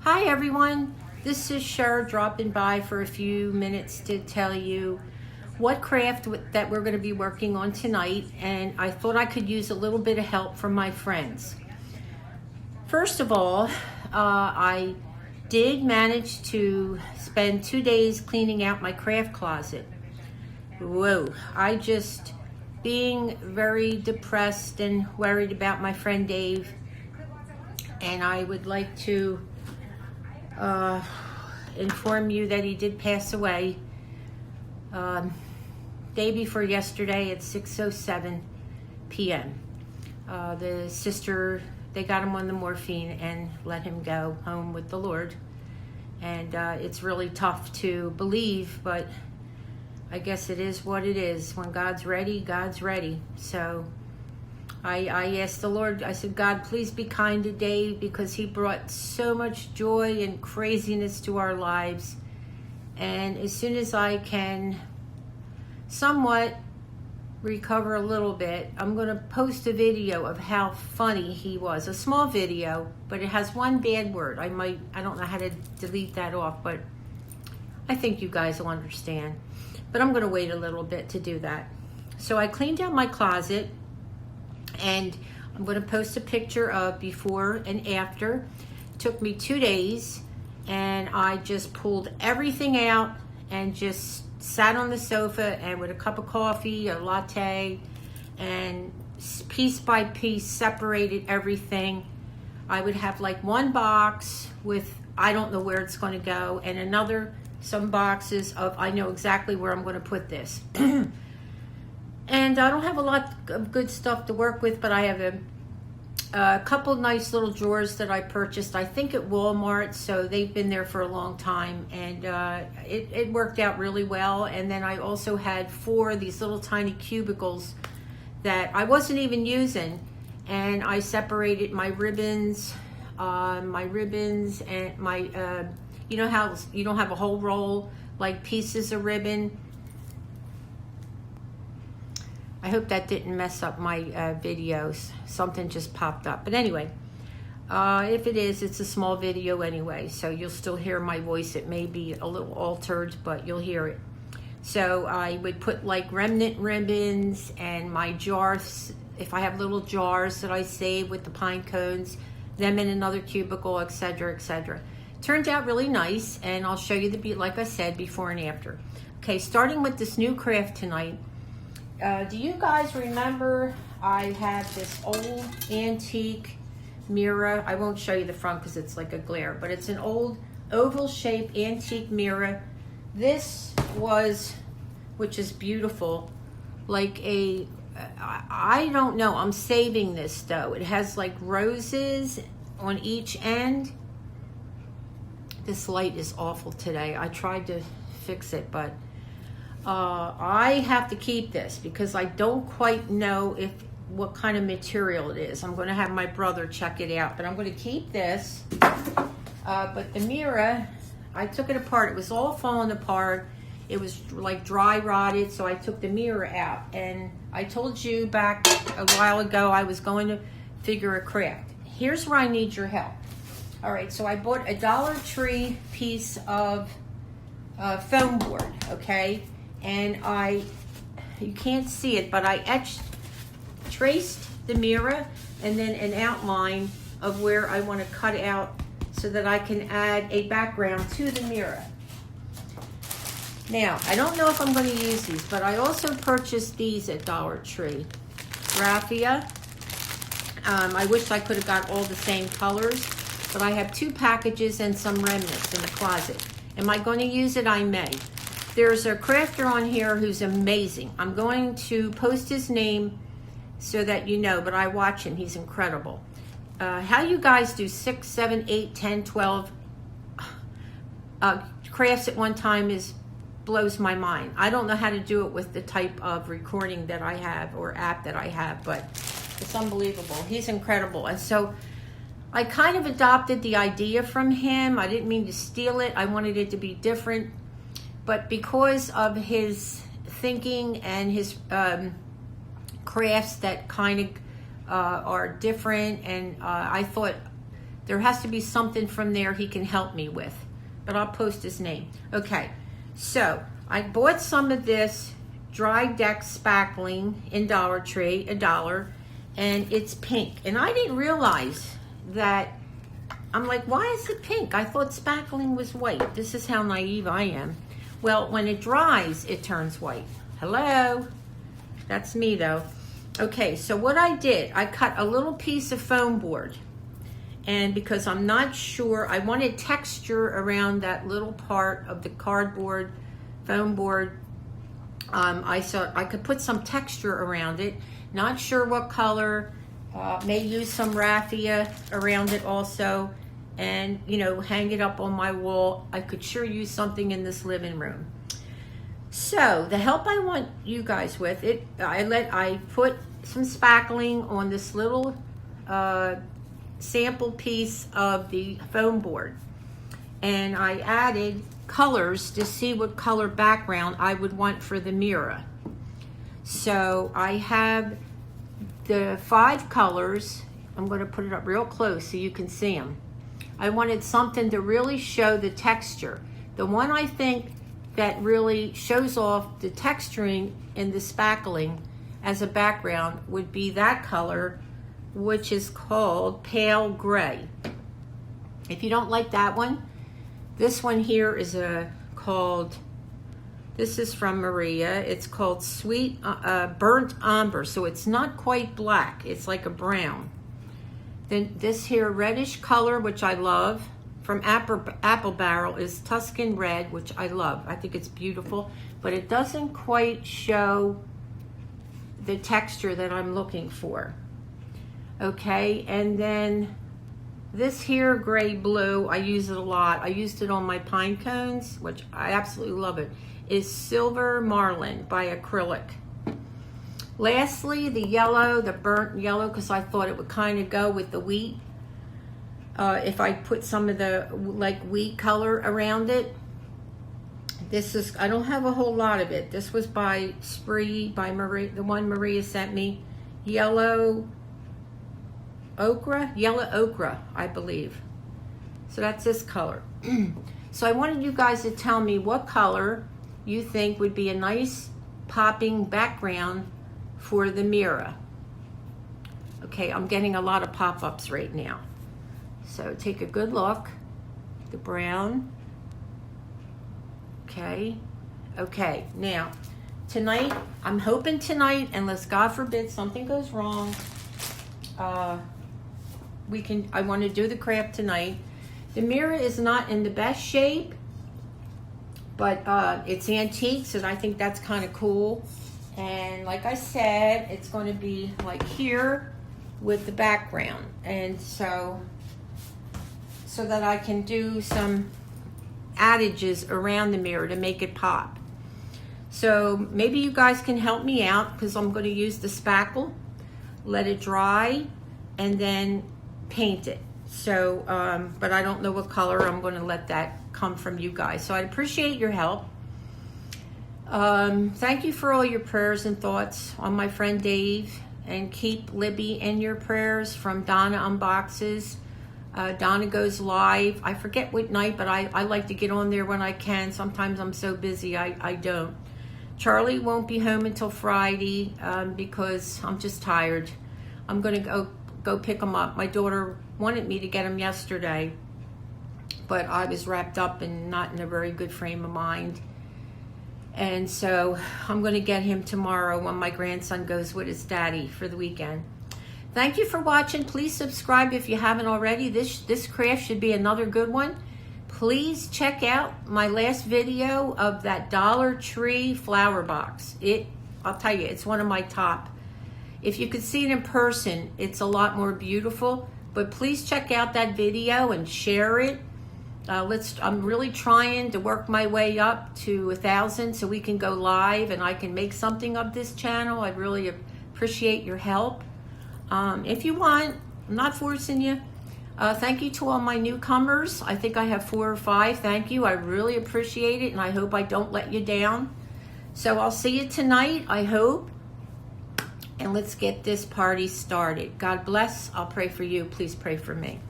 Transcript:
Hi everyone, this is Cher dropping by for a few minutes to tell you what craft that we're going to be working on tonight, and I thought I could use a little bit of help from my friends. First of all, I did manage to spend 2 days cleaning out my craft closet. Whoa, I just being very depressed and worried about my friend Dave, and I would like to inform you that he did pass away day before yesterday at 6:07 p.m. The sister, they got him on the morphine and let him go home with the Lord. And it's really tough to believe, but I guess it is what it is. When God's ready, God's ready. So I asked the Lord, I said, God, please be kind to Dave, because he brought so much joy and craziness to our lives. And as soon as I can somewhat recover a little bit, I'm going to post a video of how funny he was. A small video, but it has one bad word. I don't know how to delete that off, but I think you guys will understand. But I'm going to wait a little bit to do that. So I cleaned out my closet, and I'm going to post a picture of before and after. It took me 2 days, and I just pulled everything out and just sat on the sofa and with a cup of coffee, a latte, and piece by piece separated everything. I would have like one box with, I don't know where it's going to go, and some boxes of, I know exactly where I'm going to put this. And I don't have a lot of good stuff to work with, but I have a couple nice little drawers that I purchased, I think at Walmart, so they've been there for a long time, and it worked out really well. And then I also had 4 of these little tiny cubicles that I wasn't even using, and I separated my ribbons and my, you know how you don't have a whole roll, like pieces of ribbon. I hope that didn't mess up my videos. Something just popped up. But anyway, if it is, it's a small video anyway, so you'll still hear my voice. It may be a little altered, but you'll hear it. So I would put like remnant ribbons and my jars, if I have little jars that I save with the pine cones, them in another cubicle, etc., etc. Turned out really nice, and I'll show you like I said, before and after. Okay, starting with this new craft tonight. Do you guys remember I have this old antique mirror? I won't show you the front because it's like a glare, but it's an old oval shaped antique mirror. This was, which is beautiful, like I don't know, I'm saving this though. It has like roses on each end. This light is awful today. I tried to fix it, but I have to keep this because I don't quite know what kind of material it is. I'm going to have my brother check it out, but I'm going to keep this. But the mirror, I took it apart. It was all falling apart. It was like dry rotted, so I took the mirror out. And I told you back a while ago I was going to figure a craft. Here's where I need your help. All right, so I bought a Dollar Tree piece of foam board, okay? And you can't see it, but I traced the mirror and then an outline of where I want to cut out so that I can add a background to the mirror. Now, I don't know if I'm going to use these, but I also purchased these at Dollar Tree. Raffia. I wish I could have got all the same colors, but I have 2 packages and some remnants in the closet. Am I going to use it? I may. There's a crafter on here who's amazing. I'm going to post his name so that you know, but I watch him. He's incredible. How you guys do 6, 7, 8, 10, 12 crafts at one time blows my mind. I don't know how to do it with the type of recording that I have or app that I have, but it's unbelievable. He's incredible. And so I kind of adopted the idea from him. I didn't mean to steal it. I wanted it to be different. But because of his thinking and his crafts that kind of are different, and I thought There has to be something from there he can help me with, but I'll post his name. Okay, so I bought some of this dry deck spackling in Dollar Tree, $1, and it's pink. And I didn't realize that. I'm like, why is it pink? I thought spackling was white. This is how naive I am. Well, when it dries, it turns white. Hello? That's me though. Okay, so what I did, I cut a little piece of foam board. And because I'm not sure, I wanted texture around that little part of the cardboard, foam board. I thought I could put some texture around it. Not sure what color. May use some raffia around it also. And, you know, hang it up on my wall. I could sure use something in this living room. So the help I want you guys with, I put some spackling on this little sample piece of the foam board. And I added colors to see what color background I would want for the mirror. So I have the 5 colors. I'm going to put it up real close so you can see them. I wanted something to really show the texture. The one I think that really shows off the texturing in the spackling as a background would be that color, which is called pale gray. If you don't like that one, this one here is this is from Maria. It's called Sweet Burnt Umber. So it's not quite black. It's like a brown. Then this here reddish color, which I love, from Apple Barrel is Tuscan Red, which I love. I think it's beautiful, but it doesn't quite show the texture that I'm looking for. Okay, and then this here gray blue, I use it a lot. I used it on my pine cones, which I absolutely love it, is Silver Marlin by Acrylic. Lastly, the yellow, the burnt yellow, because I thought it would kind of go with the wheat. If I put some of the like wheat color around it. This is, I don't have a whole lot of it. This was by Spree, by Maria, the one Maria sent me. Yellow ochre, I believe. So that's this color. So I wanted you guys to tell me what color you think would be a nice popping background for the mirror. Okay, I'm getting a lot of pop-ups right now. So take a good look. The brown. Okay. Okay, now, tonight, I'm hoping tonight, unless God forbid something goes wrong, I want to do the craft tonight. The mirror is not in the best shape, but it's antiques, and I think that's kind of cool. And like I said, it's going to be like here with the background. And so that I can do some adages around the mirror to make it pop. So maybe you guys can help me out, because I'm going to use the spackle, let it dry, and then paint it. So, but I don't know what color. I'm going to let that come from you guys. So I appreciate your help. Thank you for all your prayers and thoughts on my friend Dave, and keep Libby in your prayers from Donna Unboxes. Donna goes live. I forget what night, but I like to get on there when I can. Sometimes I'm so busy I don't. Charlie won't be home until Friday because I'm just tired. I'm going to go pick him up. My daughter wanted me to get him yesterday, but I was wrapped up and not in a very good frame of mind. And so I'm going to get him tomorrow when my grandson goes with his daddy for the weekend. Thank you for watching. Please subscribe if you haven't already. This craft should be another good one. Please check out my last video of that Dollar Tree flower box. I'll tell you, it's one of my top. If you could see it in person, it's a lot more beautiful. But please check out that video and share it. I'm really trying to work my way up to 1,000 so we can go live and I can make something of this channel. I really appreciate your help. If you want, I'm not forcing you. Thank you to all my newcomers. I think I have 4 or 5. Thank you. I really appreciate it, and I hope I don't let you down. So I'll see you tonight, I hope. And let's get this party started. God bless. I'll pray for you. Please pray for me.